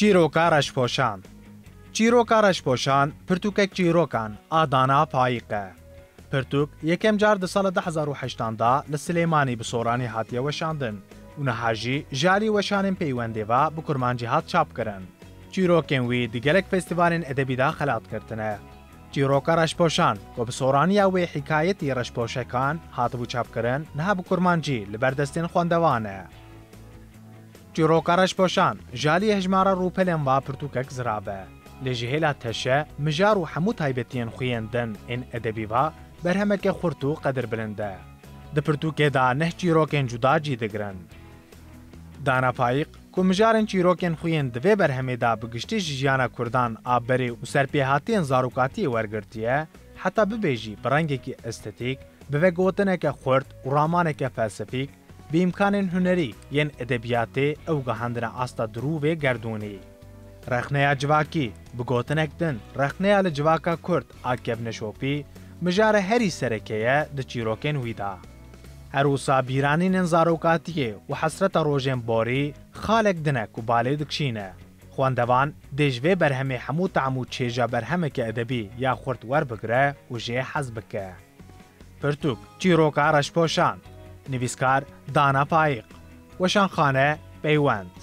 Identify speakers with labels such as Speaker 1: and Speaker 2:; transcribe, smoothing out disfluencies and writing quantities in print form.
Speaker 1: چیرۆکە ڕەشپۆشان چیرۆکە ڕەشپۆشان پرتووکێک چیرۆکان ئادانا پاییقە. پرتووک یەکەم جار لە ساڵە 2008دا لە سلێمانی بسۆرانی هاتیە وەشاندن و نەهاژی ژاری وەشانên پەیوەندێڤە بە کورمانجی هات چاپکردن. چیرۆکên wî di gelek festîvalên edebî de xelatgirtine. Çîroka reşpoşan ku bi soraniya wê hikayetî reşpoşekan hatibû çapkirin niha bi kurmancî li ber destên xwendevan e. Çîroka reşpoşan ji aliyê hejmara rûpelên va pirtûkek zirabe. Lê ji hêla teşe, mijar û hemû taybetiyên xuyên din ên edebî va berhemeke xurt û qedir bilind e. Di pirtûkê de neh çîrokên cuda cî digirin. Dana Payîq ku mijarên çîrokên xuyên di vê berhemê de bi giştî ji jiyana Kurdan a berê û serpêhatiyên zarokatiyê wergirtiye, heta bibêjî bi rengekî estetîk, bi vê gotineke xurt û ramaneke felsefîk, bi îmkanên hunerî yên edebiyatê ew gihandine asta dirûvê gerdûnî. Rexneya civakî bi gotinek din, rexneya li civaka Kurd a kevneşopî, mijara herî serekeye di çîrokên wî de. Her wisa bîranînên zarokatiyê û hesreta rojên borî xalek dine ku balê dikşîne. Xwendevan dê ji vê berhemê hemû team û çêja berhemeke edebî ya xurt werbigire û jê hez bike. Pirtûk Çîroka Reşpoşan Nivîskar Dana Payîq Weşanxane Peywend